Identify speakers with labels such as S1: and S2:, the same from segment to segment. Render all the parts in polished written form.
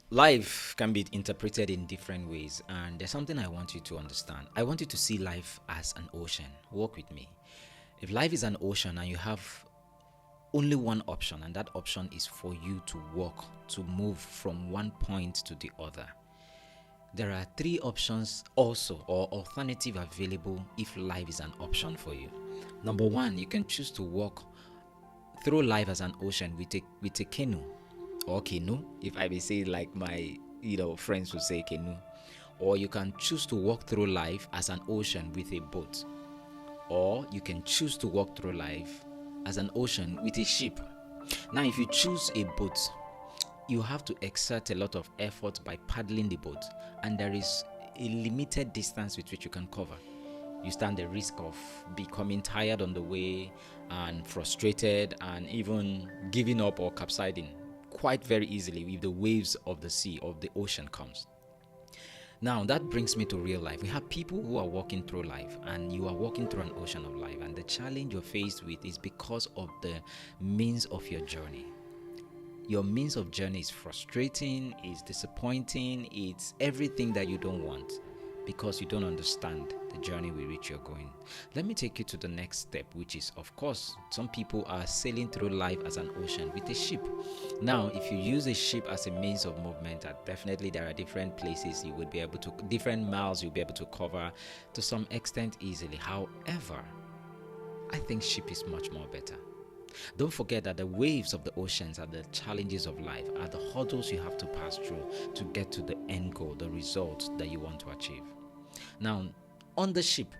S1: Life can be interpreted in different ways, and there's something I want you to understand. I want you to see life as an ocean. Walk with me. If life is an ocean and you have only one option, and that option is for you to walk, to move from one point to the other, there are three options also, or alternative available if life is an option for you. Number one, you can choose to walk through life as an ocean with a canoe or canoe, if I may say it like my friends would say canoe. Or you can choose to walk through life as an ocean with a boat. Or you can choose to walk through life as an ocean with a ship. Now, if you choose a boat, you have to exert a lot of effort by paddling the boat, and there is a limited distance with which you can cover. You stand the risk of becoming tired on the way and frustrated and even giving up or capsizing quite very easily if the waves of the sea, of the ocean comes. Now that brings me to real life. We have people who are walking through life, and you are walking through an ocean of life, and the challenge you're faced with is because of the means of your journey. Your means of journey is frustrating, it's disappointing, it's everything that you don't want because you don't understand the journey with which you're going. Let me take you to the next step, which is, of course, some people are sailing through life as an ocean with a ship. Now, if you use a ship as a means of movement, definitely there are different places you would be able to, different miles you'll be able to cover to some extent easily. However, I think ship is much more better. Don't forget that the waves of the oceans are the challenges of life, are the hurdles you have to pass through to get to the end goal, the result that you want to achieve. Now, on the ship,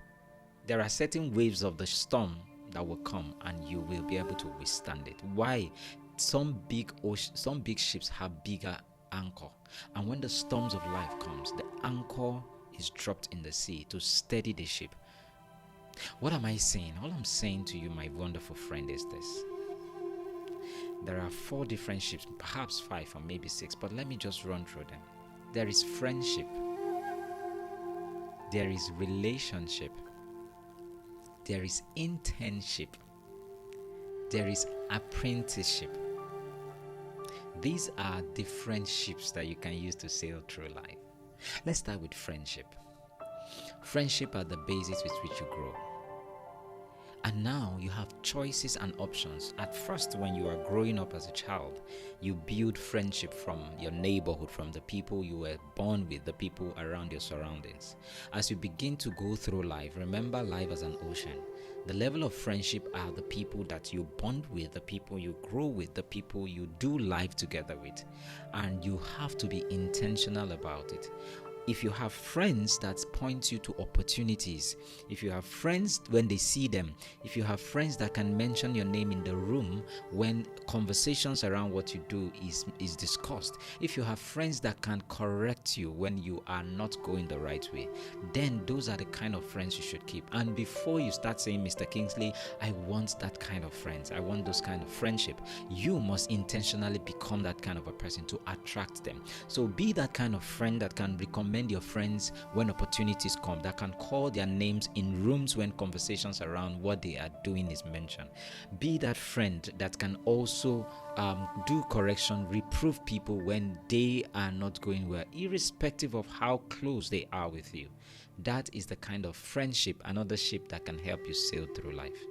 S1: there are certain waves of the storm that will come, and you will be able to withstand it. Why? Some big ships have bigger anchor, and when the storms of life comes, the anchor is dropped in the sea to steady the ship. What am I saying? All I'm saying to you, my wonderful friend, is this. There are 4 different ships, perhaps 5 or maybe 6, but let me just run through them. There is friendship. There is relationship. There is internship. There is apprenticeship. These are different ships that you can use to sail through life. Let's start with friendship. Friendship are the basis with which you grow. And now you have choices and options. At first, when you are growing up as a child, you build friendship from your neighborhood, from the people you were born with, the people around your surroundings. As you begin to go through life, remember life as an ocean. The level of friendship are the people that you bond with, the people you grow with, the people you do life together with. And you have to be intentional about it. If you have friends that point you to opportunities, if you have friends when they see them, if you have friends that can mention your name in the room when conversations around what you do is discussed, if you have friends that can correct you when you are not going the right way, then those are the kind of friends you should keep. And before you start saying, Mr. Kingsley, I want that kind of friends, I want those kind of friendship, you must intentionally become that kind of a person to attract them. So be that kind of friend that can recommend your friends when opportunities come, that can call their names in rooms when conversations around what they are doing is mentioned. Be that friend that can also do correction, reprove people when they are not going well, irrespective of how close they are with you. That is the kind of friendship, another ship that can help you sail through life.